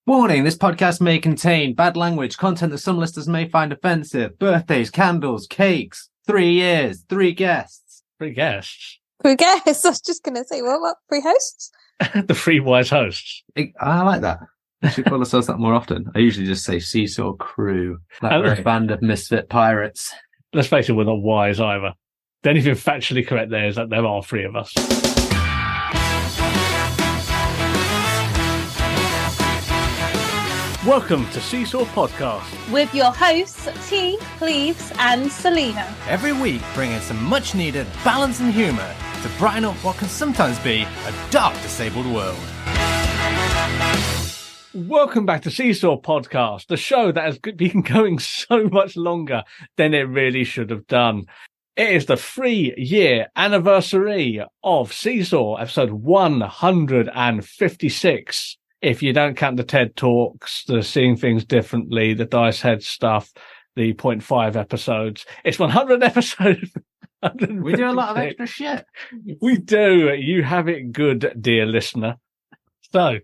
Warning, this podcast may contain bad language, content that some listeners may find offensive, birthdays, candles, cakes, 3 years, 3 guests. 3 guests? 3 guests? I was just going to say, what? 3 hosts? The 3 wise hosts. I like that. I should call ourselves that more often. I usually just say Seesaw Crew, like we're a band of misfit pirates. Let's face it, we're not wise either. The only thing factually correct there is that there are 3 of us. Welcome to Seesaw Podcast. With your hosts, T, Cleaves and Selina. Every week, bringing some much-needed balance and humour to brighten up what can sometimes be a dark, disabled world. Welcome back to Seesaw Podcast, the show that has been going so much longer than it really should have done. It is the 3-year anniversary of Seesaw, episode 156. If you don't count the TED Talks, the Seeing Things Differently, the Dice Head stuff, the 0.5 episodes, it's 100 episodes. We do a lot of extra shit. We do. You have it good, dear listener. So,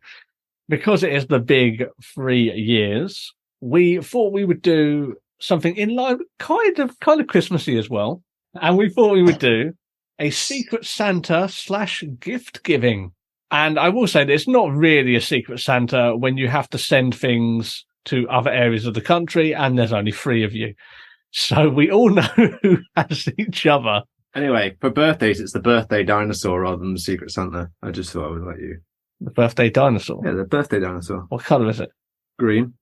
because it is the big 3 years, we thought we would do something in line, kind of Christmassy as well. And we thought we would do a Secret Santa / gift giving. And I will say that it's not really a Secret Santa when you have to send things to other areas of the country and there's only 3 of you. So we all know who has each other. Anyway, for birthdays, it's the birthday dinosaur rather than the Secret Santa. I just thought I would let you. The birthday dinosaur? Yeah, the birthday dinosaur. What colour is it? Green.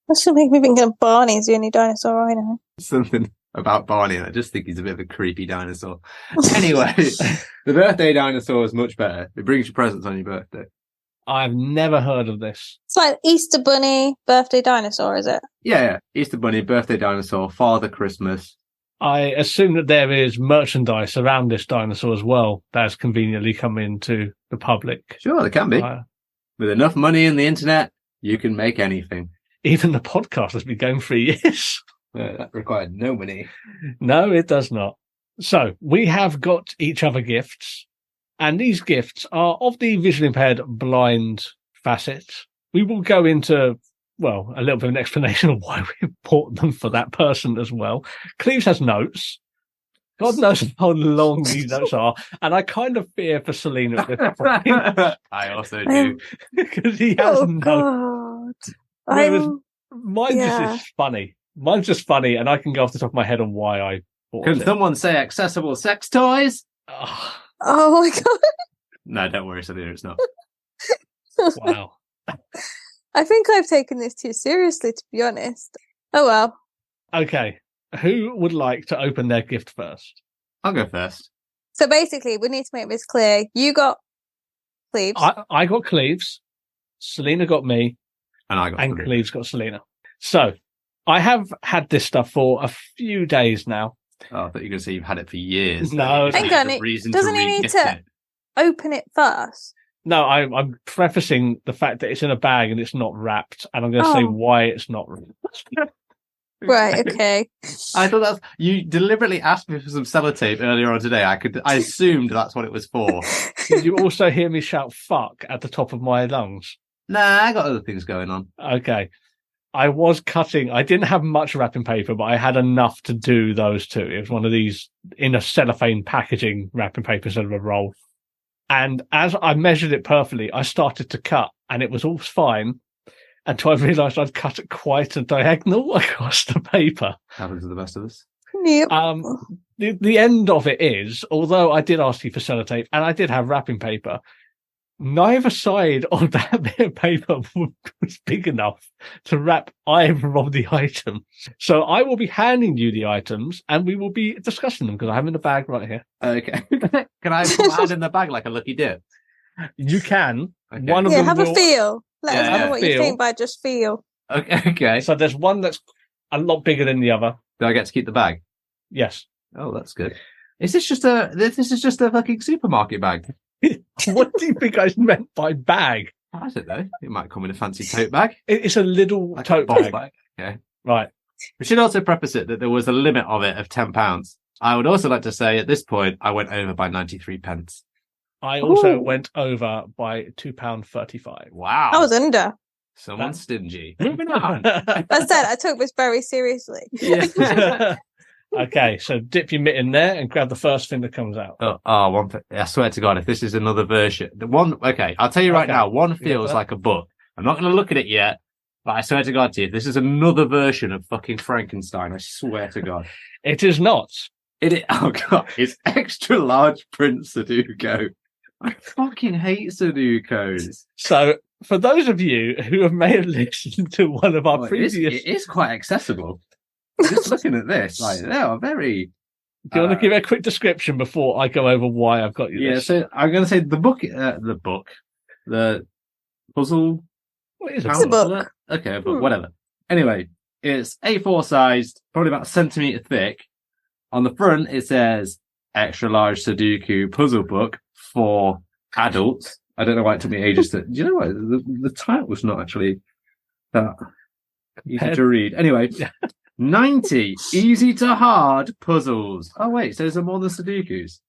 That should make me think of Barney's the only dinosaur I know. Something about Barney. I just think he's a bit of a creepy dinosaur. Anyway, the birthday dinosaur is much better. It brings you presents on your birthday. I've never heard of this. It's like Easter Bunny, birthday dinosaur, is it? Yeah. Easter Bunny, birthday dinosaur, Father Christmas. I assume that there is merchandise around this dinosaur as well that has conveniently come into the public. Sure, there can be. With enough money in the internet, you can make anything. Even the podcast has been going 3 years. That required no money. No, it does not. So we have got each other gifts, and these gifts are of the visually impaired blind facet. We will go into, well, a little bit of an explanation of why we bought them for that person as well. Cleves has notes. God knows how long these notes are, and I kind of fear for Selina at this point. I also do. Because he has notes. God. Mine just is funny. Mine's just funny, and I can go off the top of my head on why I bought it. Can someone say accessible sex toys? Oh my God. No, don't worry, Selina, it's not. Wow. I think I've taken this too seriously, to be honest. Oh well. Okay. Who would like to open their gift first? I'll go first. So basically, we need to make this clear. You got Cleves. I got Cleves. Selina got me. And I got And Cleves got Selina. So, I have had this stuff for a few days now. Oh, I thought you were going to say you've had it for years. No. Hang on, doesn't he need to open it first? No, I'm prefacing the fact that it's in a bag and it's not wrapped, and I'm going to say why it's not wrapped. Right, okay. I thought you deliberately asked me for some sellotape earlier on today. I assumed that's what it was for. Did you also hear me shout fuck at the top of my lungs? Nah, I got other things going on. Okay. I was cutting. I didn't have much wrapping paper, but I had enough to do those 2. It was one of these in a cellophane packaging wrapping paper instead of a roll. And as I measured it perfectly, I started to cut, and it was all fine until I realised I'd cut it quite a diagonal across the paper. Happens to the best of us. Yep. The end of it is, although I did ask you for sellotape and I did have wrapping paper, neither side of that bit of paper was big enough to wrap either of the items. So I will be handing you the items and we will be discussing them because I have them in the bag right here. Okay. Can I put my hand in the bag like a lucky dip? You can. Okay. One of them have will... a feel. Let us know what feel. you think by just feel. Okay. So there's one that's a lot bigger than the other. Do I get to keep the bag? Yes. Oh, that's good. This is just a fucking supermarket bag. What do you think I meant by bag? I don't know. It might come in a fancy tote bag. It's a little Like tote a bag. Okay. Right. We should also preface it that there was a limit of it of £10. I would also like to say at this point, I went over by 93 pence. I also went over by £2.35. Wow. I was under. Someone's stingy. Moving on. I said I took this very seriously. Yeah. Okay, so dip your mitt in there and grab the first thing that comes out. One thing. I swear to God, if this is another version, I'll tell you right now, one feels like a book. I'm not going to look at it yet, but I swear to God to you, if this is another version of fucking Frankenstein, I swear to God. It is not. Oh God, it's extra large print Sudoku. I fucking hate Sudokus. So, for those of you who may have listened to one of our previous... It is quite accessible. Just looking at this, like, they are very... Do you want to give a quick description before I go over why I've got you this? Yeah, so I'm going to say the puzzle... What is It's a book. Okay, but whatever. Anyway, it's A4 sized, probably about a centimetre thick. On the front, it says extra large Sudoku puzzle book for adults. I don't know why it took me ages to... Do you know what? The title was not actually that easy to read. Anyway, 90 easy to hard puzzles. Oh, wait, so there's more than Sudokus?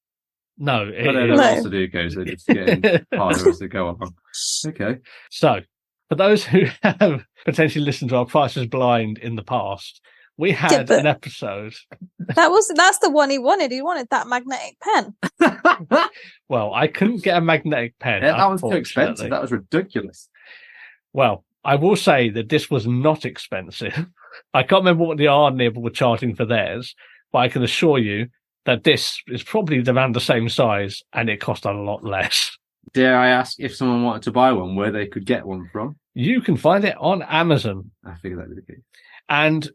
No, They're all Sudokus. They're just getting harder as they go on. Okay. So, for those who have potentially listened to our Price is Blind in the past, we had an episode. That's the one he wanted. He wanted that magnetic pen. Well, I couldn't get a magnetic pen. Yeah, that was too expensive. That was ridiculous. Well, I will say that this was not expensive. I can't remember what the R-Nib were charging for theirs, but I can assure you that this is probably around the same size and it cost a lot less. Dare I ask if someone wanted to buy one, where they could get one from? You can find it on Amazon. I figured that would be the case. And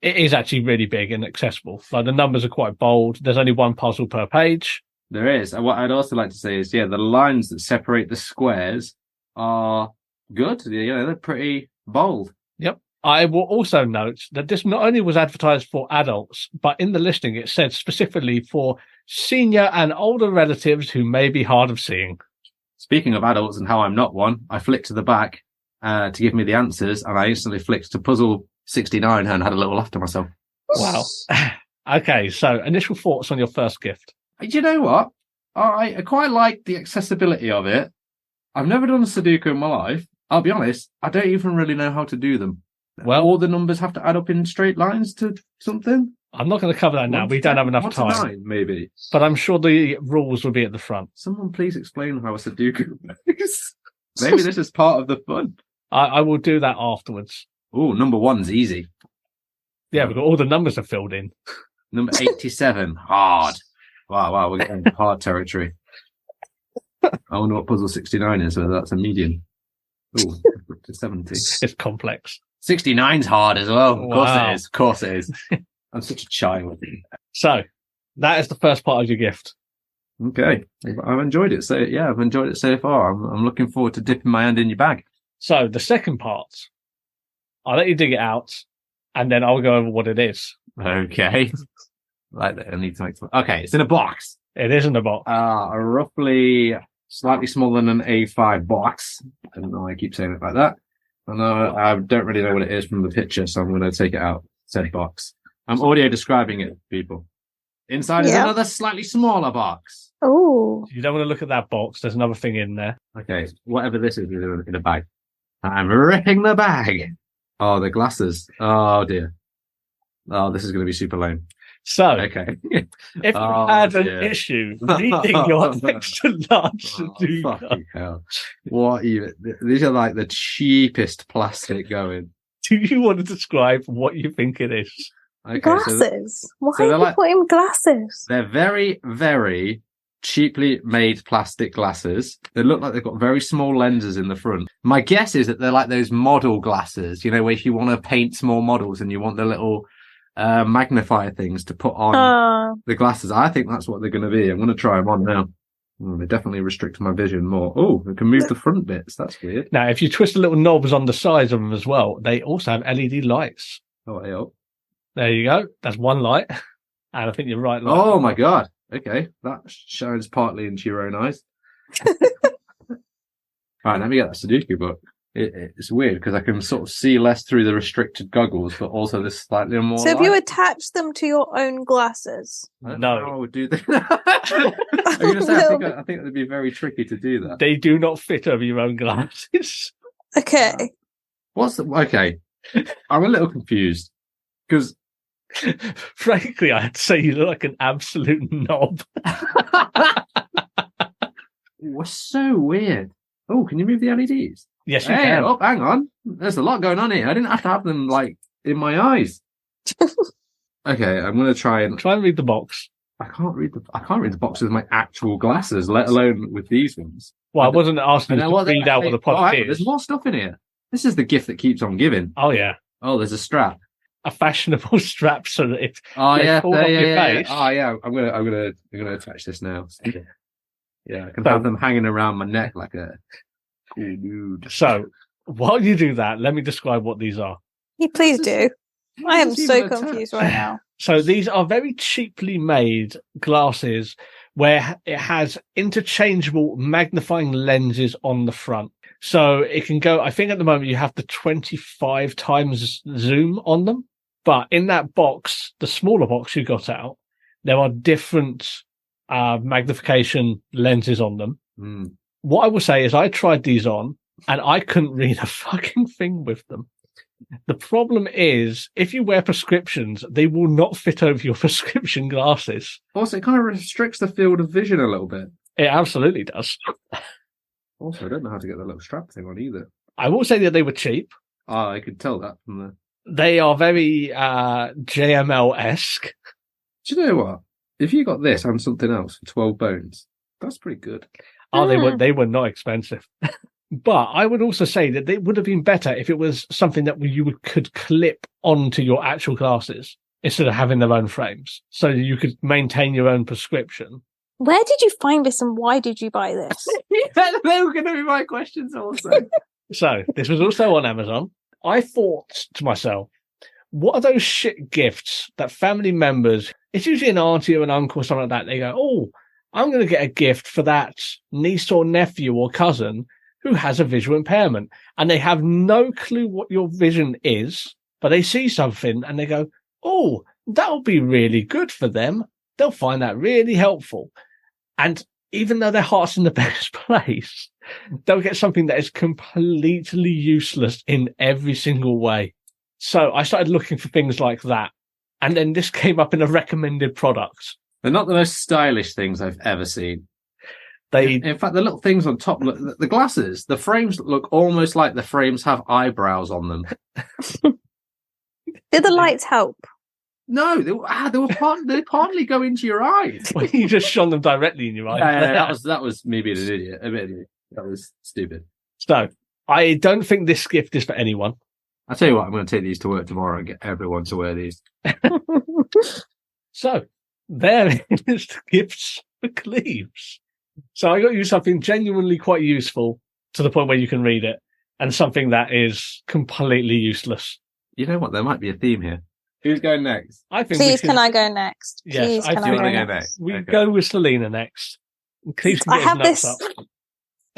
it is actually really big and accessible. Like, the numbers are quite bold. There's only one puzzle per page. There is. And what I'd also like to say is, the lines that separate the squares are good. They're pretty bold. Yep. I will also note that this not only was advertised for adults, but in the listing it said specifically for senior and older relatives who may be hard of seeing. Speaking of adults and how I'm not one, I flicked to the back to give me the answers, and I instantly flicked to puzzle 69 and had a little laugh to myself. Wow. Okay, so initial thoughts on your first gift. Do you know what? I quite like the accessibility of it. I've never done a Sudoku in my life. I'll be honest, I don't even really know how to do them. Well, all the numbers have to add up in straight lines to something? I'm not going to cover that now. We don't have enough time. 1 to 9, maybe. But I'm sure the rules will be at the front. Someone please explain how a Sudoku works. Maybe this is part of the fun. I will do that afterwards. Oh, number 1's easy. Yeah, we've got all the numbers are filled in. Number 87, hard. Wow, we're getting hard territory. I wonder what puzzle 69 is, whether that's a medium. Oh, to 70. It's complex. 69's hard as well. Wow. Of course it is. I'm such a child. So, that is the first part of your gift. Okay. I've enjoyed it. I've enjoyed it so far. I'm looking forward to dipping my hand in your bag. So, the second part, I'll let you dig it out, and then I'll go over what it is. Okay. Like that. I need to make some. Okay, it's in a box. It is in a box. A roughly slightly smaller than an A5 box. I don't know why I keep saying it like that. I don't really know what it is from the picture, so I'm going to take it out. Said box. I'm audio describing it, people. Inside is another slightly smaller box. Oh. You don't want to look at that box. There's another thing in there. Okay, whatever this is in a bag. I'm ripping the bag. Oh, the glasses. Oh, dear. Oh, this is going to be super lame. So, okay. If you had an issue reading your extra large Sudoku, fucking hell. What even? These are like the cheapest plastic going. Do you want to describe what you think it is? Okay, glasses? Why so are you putting glasses? They're very, very cheaply made plastic glasses. They look like they've got very small lenses in the front. My guess is that they're like those model glasses, where if you want to paint small models and you want the little magnifier things to put on the glasses. I think that's what they're going to be. I'm going to try them on now. They definitely restrict my vision more. Oh, we can move the front bits. That's weird. Now, if you twist the little knobs on the sides of them as well, they also have LED lights. Oh, yeah. There you go. That's one light. And I think you're right. Oh, my God. Okay. That shines partly into your own eyes. All right, let me get that Sudoku book. It's weird because I can sort of see less through the restricted goggles, but also there's slightly more. So, have you attached them to your own glasses? I don't know how I would do that. I'm going to say, I think it would be very tricky to do that. They do not fit over your own glasses. Okay. Okay, I'm a little confused because Frankly, I had to say you look like an absolute knob. we're so weird. Oh, can you move the LEDs? Yes, you Hey, can. oh, hang on. There's a lot going on here. I didn't have to have them like in my eyes. Okay, I'm gonna try and read the box. I can't read the box with my actual glasses, let alone with these ones. Well, I wasn't asking you to what read out what the product is. There's more stuff in here. This is the gift that keeps on giving. Oh yeah, Oh, there's a strap. a fashionable strap so that it Oh they yeah, fall off your face. Oh yeah. I'm gonna attach this now. Yeah, I can So- have them hanging around my neck like a cool dude. So while you do that, let me describe what these are. Please do. I am This is so even confused attached. right now. So these are very cheaply made glasses where it has interchangeable magnifying lenses on the front. So it can go, I think at the moment you have the 25 times zoom on them. But in that box, the smaller box you got out, there are different magnification lenses on them. Mm. What I will say is I tried these on and I couldn't read a fucking thing with them. The problem is if you wear prescriptions, they will not fit over your prescription glasses. Also, it kind of restricts the field of vision a little bit. It absolutely does. Also, I don't know how to get the little strap thing on either. I will say that they were cheap. Oh, I could tell that from the... They are very JML-esque. Do you know what? If you got this and something else for 12 bones, that's pretty good. Oh, they were not expensive. But I would also say that it would have been better if it was something that could clip onto your actual glasses instead of having their own frames, so you could maintain your own prescription. Where did you find this and why did you buy this? They were going to be my questions also. So this was also on Amazon. I thought to myself, what are those shit gifts that family members, it's usually an auntie or an uncle or something like that, they go, oh, I'm going to get a gift for that niece or nephew or cousin who has a visual impairment, and they have no clue what your vision is, but they see something and they go, oh, that'll be really good for them. They'll find that really helpful. And even though their heart's in the best place, they'll get something that is completely useless in every single way. So I started looking for things like that. And then this came up in a recommended product. They're not the most stylish things I've ever seen. In fact, the little things on top, look, the glasses, the frames look almost like the frames have eyebrows on them. Did the lights help? No, they partly go into your eyes. Well, you just shone them directly in your eyes. That was me being an idiot. That was stupid. So I don't think this gift is for anyone. I'll tell you what, I'm going to take these to work tomorrow and get everyone to wear these. So there is the gifts for Cleaves. So I got you something genuinely quite useful to the point where you can read it, and something that is completely useless. You know what? There might be a theme here. Who's going next? I think. Please, can I go next? Yes, Please, I can do I wanna go go next? next. We Okay. go with Selina next. Cleaves can I get his have notes this. up.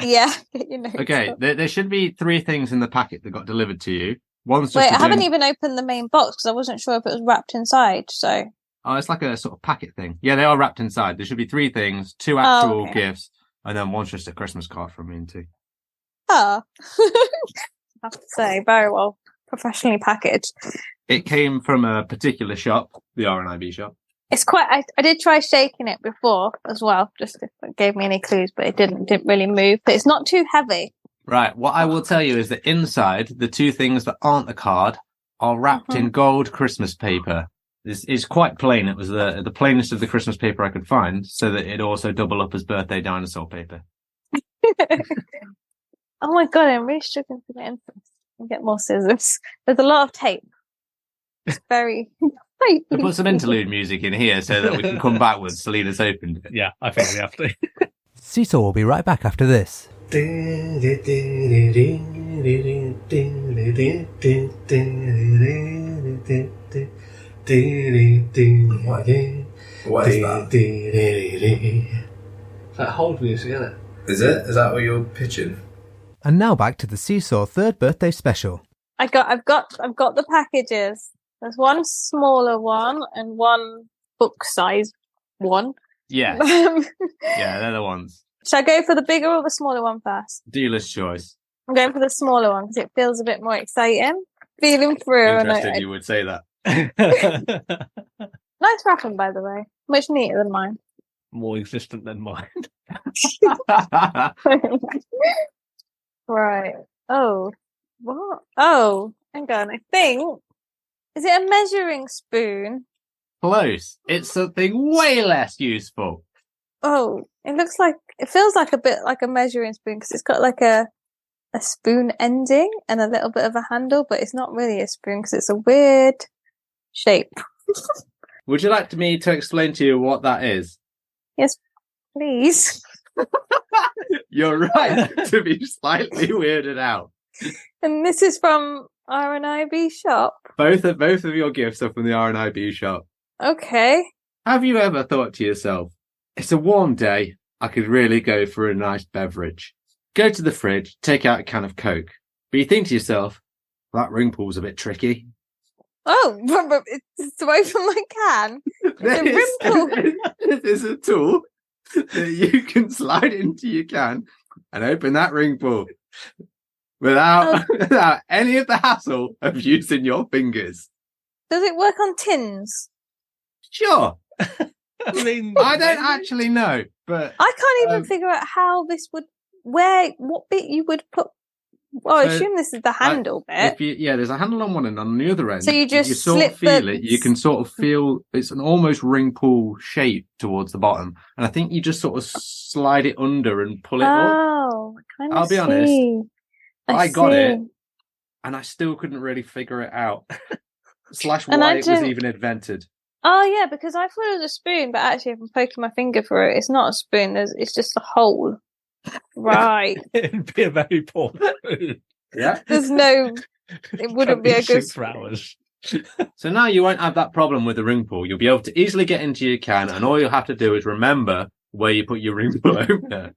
Yeah, get your notes Okay, up. there should be 3 things in the packet that got delivered to you. One's just Wait, a I haven't gen- even opened the main box because I wasn't sure if it was wrapped inside. So, Oh, it's like a sort of packet thing. Yeah, they are wrapped inside. There should be 3 things, 2 actual okay. gifts, and then one's just a Christmas card from me and 2. I have to say, very well professionally packaged. It came from a particular shop, the R&IB shop. It's quite. I did try shaking it before as well, just if it gave me any clues, but it didn't really move. But it's not too heavy. Right, what I will tell you is that inside, the 2 things that aren't the card are wrapped in gold Christmas paper. This is quite plain. It was the plainest of the Christmas paper I could find, so that it also double up as birthday dinosaur paper. Oh my god, I'm really struggling to get into this and get more scissors. There's a lot of tape. It's very. We'll put some interlude music in here so that we can come back with Selina's opened it. Yeah, I think we have to. Seesaw will be right back after this. What is that? That hold music, isn't it? Is it? Is that what you're pitching? And now back to the Seesaw 3rd birthday special. I've got the packages. There's one smaller one and one book size one. Yeah, yeah, they're the ones. Should I go for the bigger or the smaller one first? Dealer's choice. I'm going for the smaller one because it feels a bit more exciting. Feeling through. Interested you would say that. Nice wrapping, by the way. Much neater than mine. More existent than mine. Right. Oh. What? Oh, hang on. I think. Is it a measuring spoon? Close. It's something way less useful. Oh, it feels like a bit like a measuring spoon because it's got like a spoon ending and a little bit of a handle, but it's not really a spoon because it's a weird shape. Would you like me to explain to you what that is? Yes, please. You're right to be slightly weirded out. And this is from R&IB shop. Both of your gifts are from the R&IB shop. Okay. Have you ever thought to yourself, it's a warm day, I could really go for a nice beverage. Go to the fridge, take out a can of Coke. But you think to yourself, that ring pull's a bit tricky. Oh, but it's away from my can. It's a rim pull. This is a tool that you can slide into your can and open that ring pull without any of the hassle of using your fingers. Does it work on tins? Sure. I mean, I don't actually know, but I can't even figure out how this would, what bit you would put. Well, I assume this is the handle bit. There's a handle on one end, on the other end. So you just sort slip of feel it. You can sort of feel it's an almost ring pull shape towards the bottom, and I think you just sort of slide it under and pull it up. Oh, I kind of I'll be honest. I got see. it, and I still couldn't really figure it out. / And why it was even invented. Oh yeah, because I thought it was a spoon, but actually, if I'm poking my finger through it, it's not a spoon. It's just a hole. Right. It'd be a very poor food. Yeah. It wouldn't be a good for hours. So now you won't have that problem with the ring pull. You'll be able to easily get into your can, and all you'll have to do is remember where you put your ring pull opener.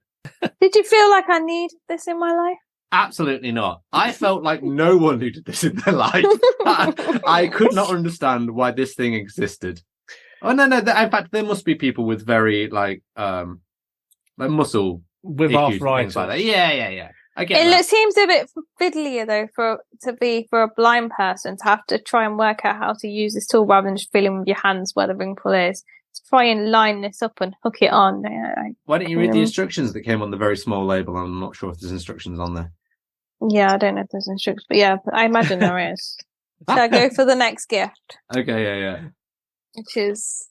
Did you feel like I need this in my life? Absolutely not. I felt like no one needed this in their life. I could not understand why this thing existed. Oh no! In fact, there must be people with very like muscle with issues, arthritis. things like that. Yeah. I get It that. seems a bit fiddlier though for a blind person to have to try and work out how to use this tool rather than just feeling with your hands where the ring pull is. To try and line this up and hook it on. Why don't you read the instructions that came on the very small label? I'm not sure if there's instructions on there. Yeah, I don't know if there's instructions, but yeah, I imagine there is. Shall I go for the next gift? Okay, yeah. Which is,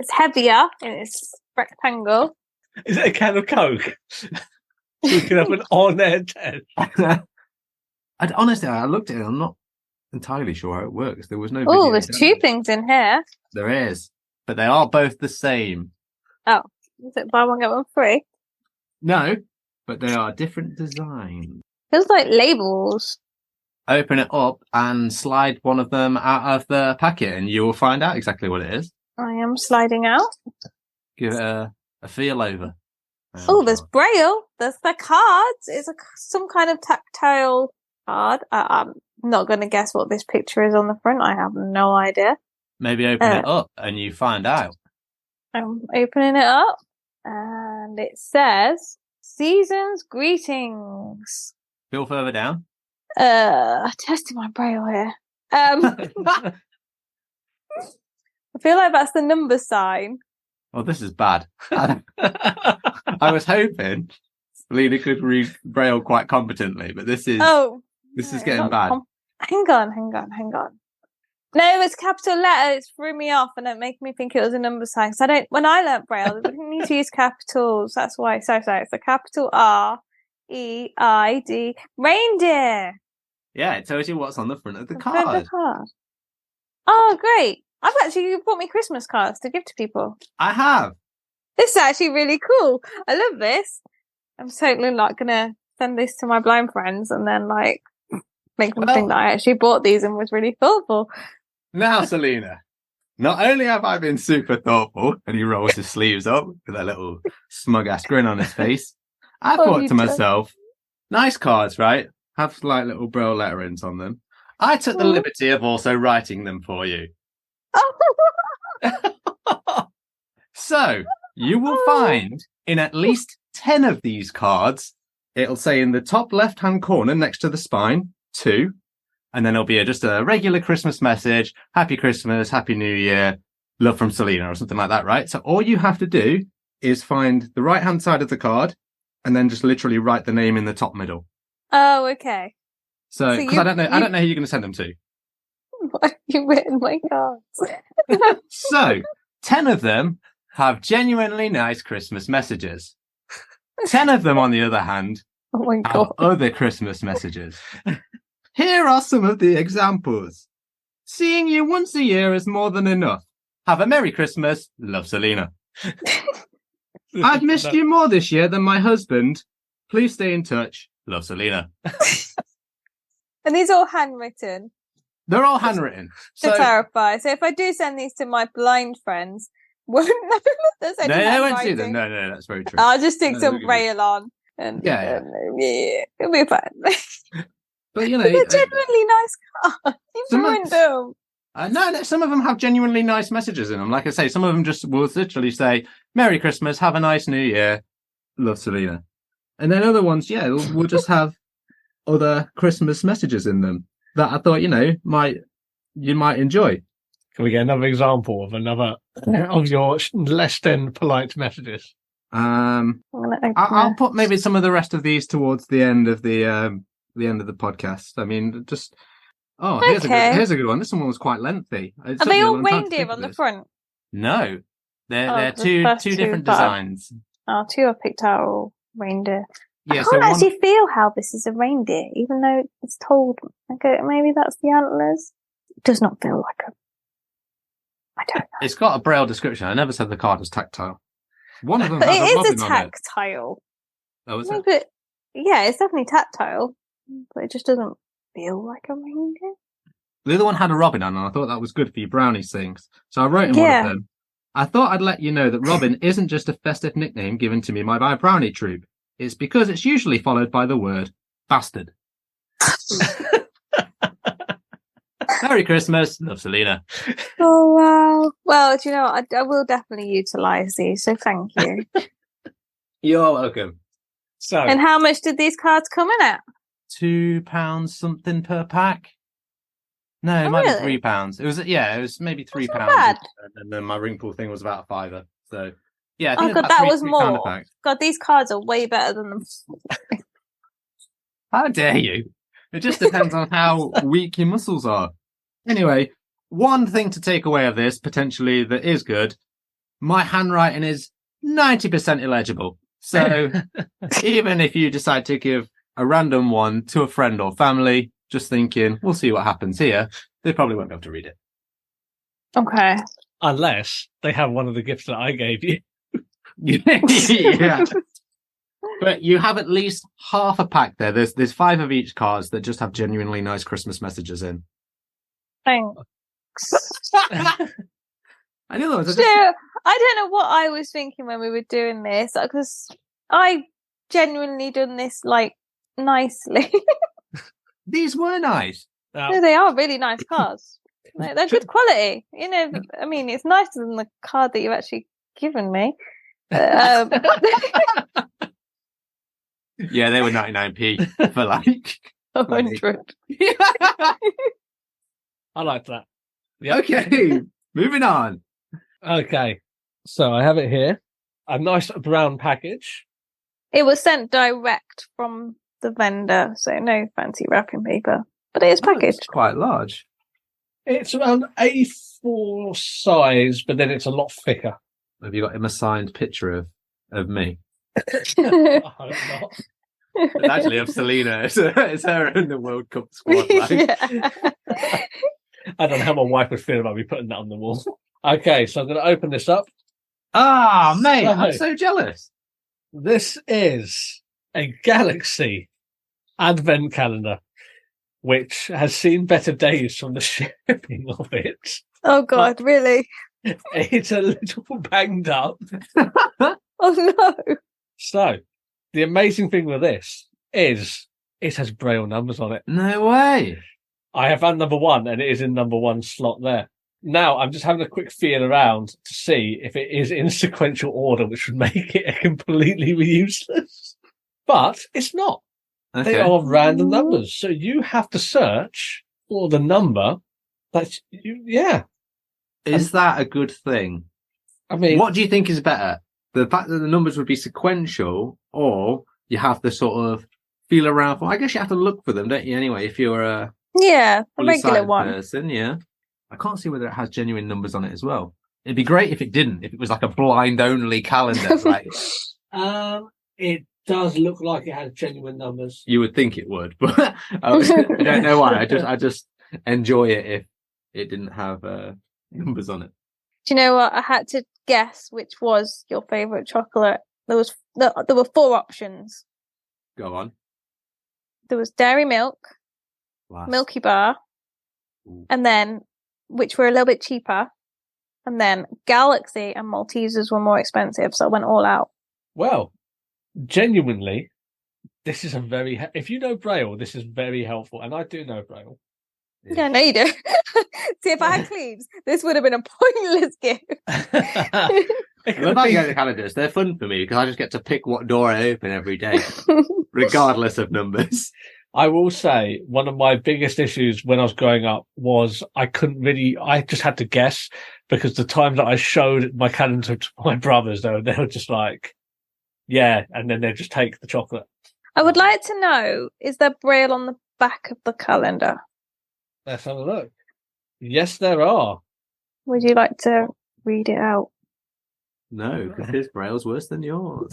it's heavier and it's rectangle. Is it a can of Coke? You can have an on-air test. Honestly, I looked at it. I'm not entirely sure how it works. There was no. Oh, video there's demo. 2 things in here. There is, but they are both the same. Oh, is it buy one get one free? No, but they are different designs. Feels like labels. Open it up and slide one of them out of the packet, and you will find out exactly what it is. I am sliding out. Give it a feel over. Oh, there's Braille. There's the cards. It's some kind of tactile card. I'm not going to guess what this picture is on the front. I have no idea. Maybe open it up and you find out. I'm opening it up, and it says "Season's Greetings." Feel further down. Testing my Braille here. I feel like that's the number sign. Well, this is bad. I was hoping Selina could read Braille quite competently, but this is getting bad. Hang on. No, it's capital letters. It threw me off and it made me think it was a number sign. When I learnt Braille, I didn't need to use capitals. That's why. So it's a capital R, E, I, D, reindeer. Yeah, it tells you what's on the front of the card. Oh, great. You bought me Christmas cards to give to people. I have. This is actually really cool. I love this. I'm totally not going to send this to my blind friends and then make them think that I actually bought these and was really thoughtful. Now, Selina, not only have I been super thoughtful, and he rolls his sleeves up with a little smug-ass grin on his face, I thought to myself, nice cards, right? Have little Braille letterings on them. I took the liberty of also writing them for you. So, you will find in at least 10 of these cards it'll say in the top left-hand corner next to the spine, 2, and then it'll be just a regular Christmas message, Happy Christmas, Happy New Year, love from Selina, or something like that, right? So all you have to do is find the right-hand side of the card and then just literally write the name in the top middle. Oh, okay. So, because I don't know who you're going to send them to. What have you written my cards? So, 10 of them have genuinely nice Christmas messages. 10 of them, on the other hand, Oh my have god. other Christmas messages. Here are some of the examples. Seeing you once a year is more than enough. Have a Merry Christmas. Love, Selina. I've missed you more this year than my husband. Please stay in touch. Love, Selina. And these are all handwritten. They're all handwritten. To So clarify. So if I do send these to my blind friends, won't know that there's any they won't see handwriting. them. No, that's very true. I'll just stick No, some they'll give braille on. And, Yeah. yeah, it'll be fine. But, you know, They're genuinely nice cards. You've some of- ruined them. no, some of them have genuinely nice messages in them. Like I say, some of them just will literally say, Merry Christmas, have a nice New Year, love, Selina. And then other ones, will just have other Christmas messages in them that I thought, you might enjoy. Can we get another example of of your less than polite messages? I'm gonna open I'll it. put maybe some of the rest of these towards the end of the end of the podcast. I mean, just here's Okay. here's a good one. This one was quite lengthy. It Are took me they a all long time to reindeer think on of the this. front? No, they're The two first different but designs. two I picked out are all reindeer. Yeah, I so can't one, actually feel how this is a reindeer, even though it's told. Okay, maybe that's the antlers. It does not feel like a. I don't know. it's got a braille description. I never said the card was tactile. One of them But has it a is a robin on it. tactile. Oh, is No, it? but yeah, it's definitely tactile, but it just doesn't feel like a reindeer. The other one had a robin on, and I thought that was good for your brownies things. So I wrote in one Yeah. of them. I thought I'd let you know that Robin isn't just a festive nickname given to me by my brownie troop. It's because it's usually followed by the word bastard. Merry Christmas, love, Selina. Oh wow! Well, do you know what? I will definitely utilise these. So thank you. You're welcome. So, And how much did these cards come in at? £2 something per pack. No, it Oh, might really? be £3. It was maybe £3. not bad. And then my ring pull thing was about a fiver. So yeah, I think Oh it's god, about that three- was £3 a more. pack. God, these cards are way better than them. How dare you? It just depends on how weak your muscles are. Anyway, one thing to take away of this, potentially, that is good, my handwriting is 90% illegible. So even if you decide to give a random one to a friend or family, just thinking, we'll see what happens here, they probably won't be able to read it. Okay. unless they have one of the gifts that I gave you. Yeah. But you have at least half a pack there. There's 5 of each cards that just have genuinely nice Christmas messages in. Thanks. And the other ones are So, just... I don't know what I was thinking when we were doing this, because I genuinely done this like nicely. These were nice. Now, No, they are really nice cards. They're good quality. You know, I mean, it's nicer than the card that you've actually given me. Yeah, they were 99p for like... 100. I like that. Yep. Okay, moving on. Okay. So I have it here. A nice brown package. It was sent direct from the vendor, so no fancy wrapping paper. But it is Oh, packaged. it's quite large. It's around A4 size, but then it's a lot thicker. Have you got him a signed picture of me? I hope not. It's actually of Selina. It's her in the World Cup squad. Like. Yeah. I don't know how my wife would feel about me putting that on the wall. Okay, so I'm going to open this up. Ah, mate, I'm So- so jealous. This is a Galaxy advent calendar, which has seen better days from the shipping of it. Oh God, really? It's a little banged up. Oh no. So, the amazing thing with this is it has Braille numbers on it. No way. I have found number 1, and it is in number 1 slot there. Now, I'm just having a quick feel around to see if it is in sequential order, which would make it completely useless. But it's not. Okay. They are random numbers. So you have to search for the number that's, Is that a good thing? I mean, What do you think is better? The fact that the numbers would be sequential, or you have to sort of feel around for, I guess you have to look for them, don't you, anyway, if you're a Yeah, a fully regular sighted one. person, yeah. I can't see whether it has genuine numbers on it as well. It'd be great if it didn't, if it was like a blind-only calendar. Like, it does look like it has genuine numbers. you would think it would, but I don't know why. I just enjoy it if it didn't have numbers on it. Do you know what? I had to guess which was your favourite chocolate. There were 4 options. Go on. There was Dairy Milk, Last. Milky Bar, Ooh. and then, which were a little bit cheaper, and then Galaxy and Maltesers were more expensive, so I went all out. Well, genuinely, this is if you know Braille, this is very helpful. And I do know Braille. Yeah, no, you do. See, if I had Cleaves, this would have been a pointless gift. I love the calendars. They're fun for me because I just get to pick what door I open every day, regardless of numbers. I will say one of my biggest issues when I was growing up was I just had to guess, because the time that I showed my calendar to my brothers, they were just like, yeah, and then they'd just take the chocolate. I would like to know, is there Braille on the back of the calendar? Let's have a look. Yes, there are. Would you like to read it out? No, because his Braille's worse than yours.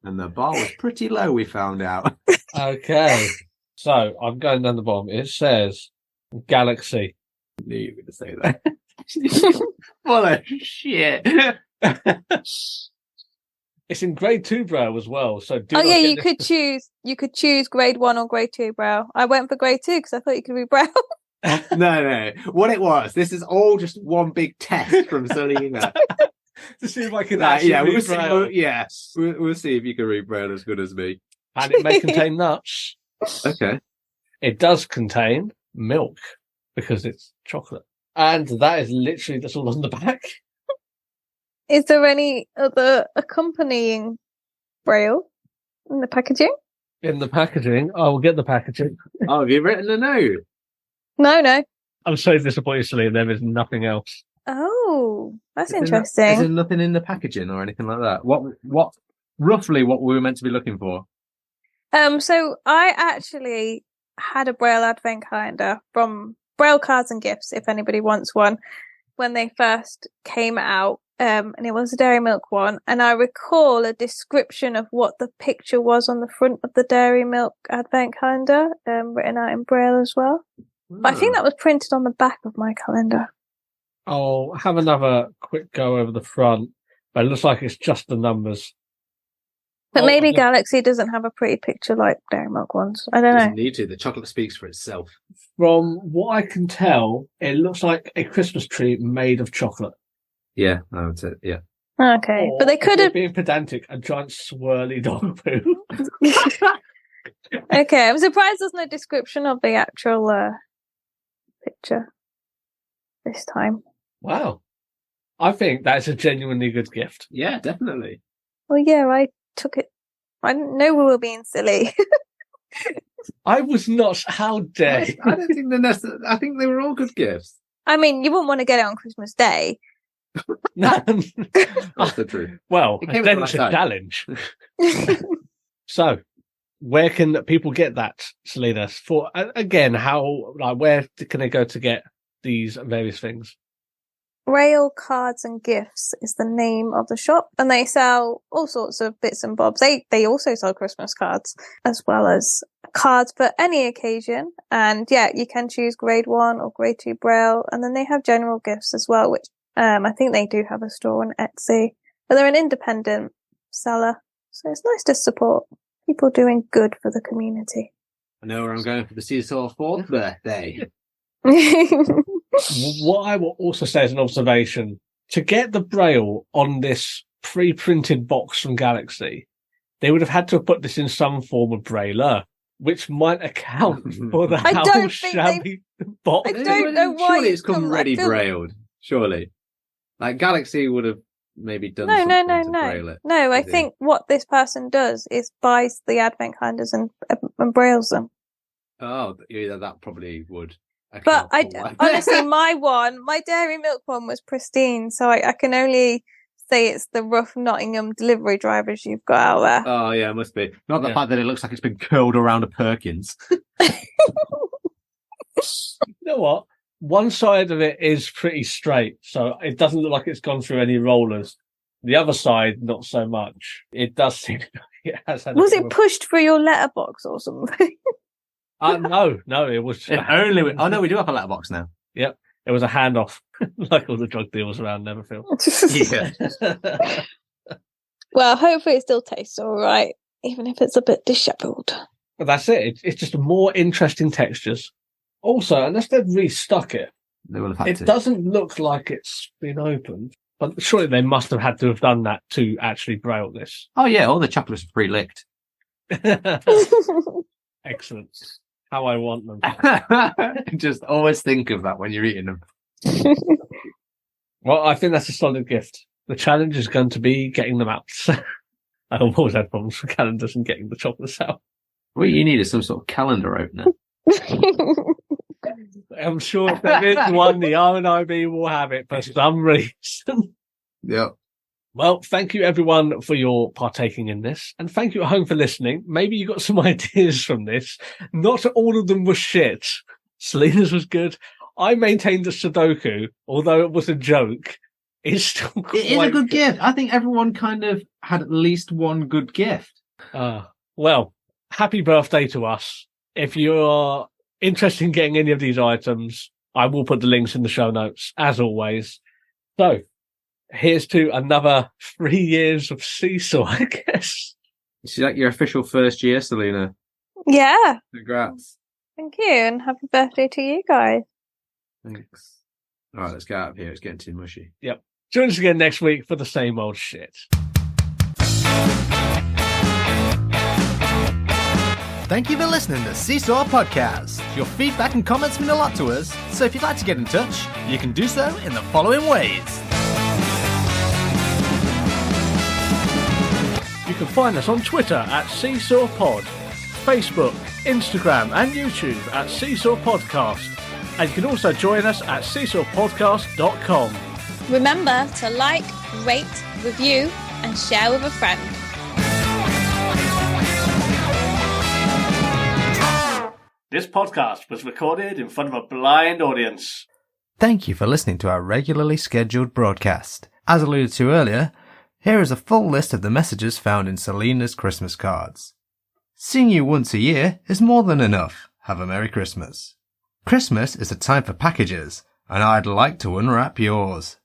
And the bar was pretty low, we found out. Okay. So I'm going down the bottom. It says Galaxy. I knew you were going to say that. What a shit. It's in grade 2 Braille as well. So You could choose grade 1 or grade 2 Braille. I went for grade 2 because I thought you could read Braille. No. What it was, this is all just one big test from Selina. To see if I can we'll see, we'll see if you can read Braille as good as me. And it may contain nuts. Okay. It does contain milk because it's chocolate. And that's all on the back. Is there any other accompanying Braille in the packaging? In the packaging, I will get the packaging. Oh, have you written a note? No. I'm so disappointed, Celine. There is nothing else. Oh, that's Is there interesting. nothing in the packaging or anything like that? What roughly what we were meant to be looking for? So I actually had a Braille advent calendar from Braille Cards and Gifts, if anybody wants one, when they first came out. And it was a Dairy Milk one. And I recall a description of what the picture was on the front of the Dairy Milk advent calendar, written out in Braille as well. But I think that was printed on the back of my calendar. I'll have another quick go over the front, but it looks like it's just the numbers. But maybe Galaxy doesn't have a pretty picture like Dairy Milk ones. I don't know. Doesn't need to. The chocolate speaks for itself. From what I can tell, it looks like a Christmas tree made of chocolate. Yeah, I would say, yeah. Okay, Or, but they could have... being pedantic, a giant swirly dog poo. Okay, I'm surprised there's no description of the actual picture this time. Wow. I think that's a genuinely good gift. Yeah, definitely. Well, yeah, I took it. I didn't know we were being silly. I was not. How dare you? I don't think I think they were all good gifts. I mean, you wouldn't want to get it on Christmas Day. No. That's the truth. Well, It came then from it's a outside. challenge. So, where can people get that, Selina? For again, where can they go to get these various things? Braille Cards and Gifts is the name of the shop, and they sell all sorts of bits and bobs. They also sell Christmas cards as well as cards for any occasion. And yeah, you can choose grade 1 or grade 2 Braille, and then they have general gifts as well, which I think they do have a store on Etsy, but they're an independent seller, so it's nice to support people doing good for the community. I know where I'm going for the Seesaw 4th birthday. What I will also say as an observation, to get the Braille on this pre-printed box from Galaxy, they would have had to have put this in some form of Braille, which might account for the I how don't think shabby the box. I don't know why Surely it's come I ready feel- brailled. Surely. Like Galaxy would have maybe done No, something to braille no. it. No, I Did he? think what this person does is buys the advent calendars and brailles them. Oh, yeah, that probably would. But honestly, my my dairy milk one was pristine, so I can only say it's the rough Nottingham delivery drivers you've got out there. Oh yeah, it must be. Not the Yeah. fact that it looks like it's been curled around a Perkins. You know what? One side of it is pretty straight, so it doesn't look like it's gone through any rollers. The other side, not so much. It does seem it has had. Was it pushed through your letterbox or something? No, it was. If only. Oh no, we do have a letterbox now. Yep, it was a handoff, like all the drug deals around Netherfield. Yeah. Well, hopefully it still tastes all right, even if it's a bit dishevelled. But that's it. It's just more interesting textures. Also, unless they've restuck it, They will have had it to. doesn't look like it's been opened. But surely they must have had to have done that to actually braille this. Oh yeah, all the chocolates are pre-licked. Excellent. How I want them. Just always think of that when you're eating them. Well, I think that's a solid gift. The challenge is going to be getting them out. I've always had problems with calendars and getting the chocolates out. What you need is some sort of calendar opener. I'm sure if there is one, the RNIB will have it for some reason. Yeah. Well, thank you everyone for your partaking in this. And thank you at home for listening. Maybe you got some ideas from this. Not all of them were shit. Selina's was good. I maintained that Sudoku, although it was a joke, is still quite It is a good gift. I think everyone kind of had at least one good gift. Well, happy birthday to us. If you're interested in getting any of these items, I will put the links in the show notes, as always. So, here's to another 3 years of Seesaw, I guess. Is like your official first year, Selina? Yeah, Congrats. thank you, and happy birthday to you guys. Thanks. All right, let's get out of here. It's getting too mushy. Yep. Join us again next week for the same old shit. Thank you for listening to Seesaw Podcast. Your feedback and comments mean a lot to us, so if you'd like to get in touch, you can do so in the following ways. You can find us on Twitter at Seesaw Pod, Facebook, Instagram and YouTube at Seesaw Podcast. And you can also join us at seesawpodcast.com. Remember to like, rate, review, and share with a friend. This podcast was recorded in front of a blind audience. Thank you for listening to our regularly scheduled broadcast. As alluded to earlier, here is a full list of the messages found in Selina's Christmas cards. Seeing you once a year is more than enough. Have a Merry Christmas. Christmas is a time for packages, and I'd like to unwrap yours.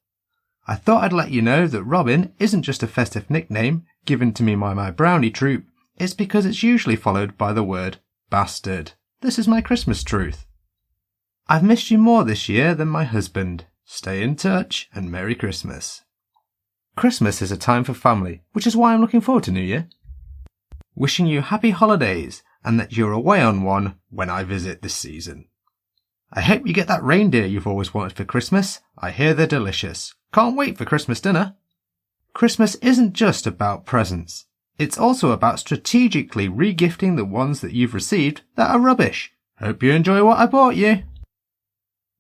I thought I'd let you know that Robin isn't just a festive nickname given to me by my brownie troupe, it's because it's usually followed by the word bastard. This is my Christmas truth. I've missed you more this year than my husband. Stay in touch and Merry Christmas. Christmas is a time for family, which is why I'm looking forward to New Year. Wishing you happy holidays and that you're away on one when I visit this season. I hope you get that reindeer you've always wanted for Christmas. I hear they're delicious. Can't wait for Christmas dinner. Christmas isn't just about presents. It's also about strategically regifting the ones that you've received that are rubbish. Hope you enjoy what I bought you.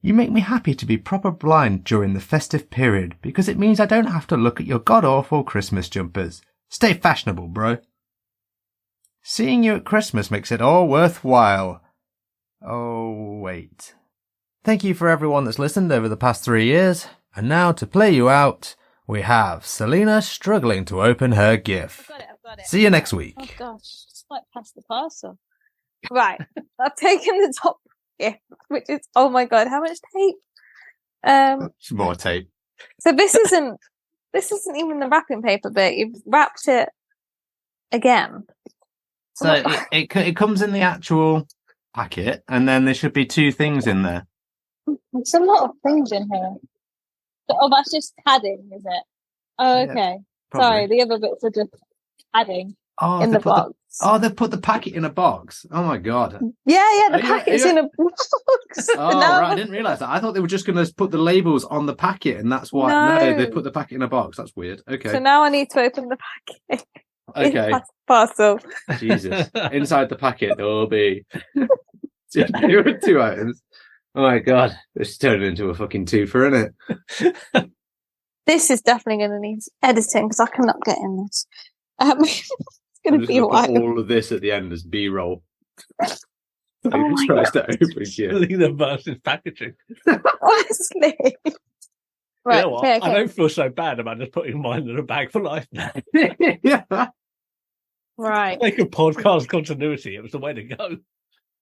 You make me happy to be proper blind during the festive period because it means I don't have to look at your god-awful Christmas jumpers. Stay fashionable, bro. Seeing you at Christmas makes it all worthwhile. Oh, wait. Thank you for everyone that's listened over the past 3 years. And now to play you out, we have Selina struggling to open her gift. I've got it. See you next week. Oh gosh, just like past the parcel. Right, I've taken the top gift, which is, oh my god, how much tape? Some more tape. So this isn't even the wrapping paper bit. You've wrapped it again. So it comes in the actual packet, and then there should be 2 things in there. There's a lot of things in here. Oh, that's just padding, is it? Oh, okay. Probably. Sorry, the other bits are just padding Oh, in the box. Oh, they put the packet in a box. Oh my god. Yeah, the Are you- packet's are you- in a box. Oh, No. right. I didn't realise that. I thought they were just going to put the labels on the packet, and that's why. No, they No. put the packet in a box. That's weird. Okay. So now I need to open the packet. Okay. Parcel. Jesus. Inside the packet, there will be two items. Oh my god. This is turning into a fucking twofer, isn't it? This is definitely going to need editing because I cannot get in this. It's I'm going to just be a going to put while. all of this at the end as B-roll. Oh my Tries to open here. Selina versus packaging. Honestly. You Right, know what? okay, I okay. don't feel so bad about just putting mine in a bag for life now. Yeah. Right. Make a podcast continuity. It was the way to go.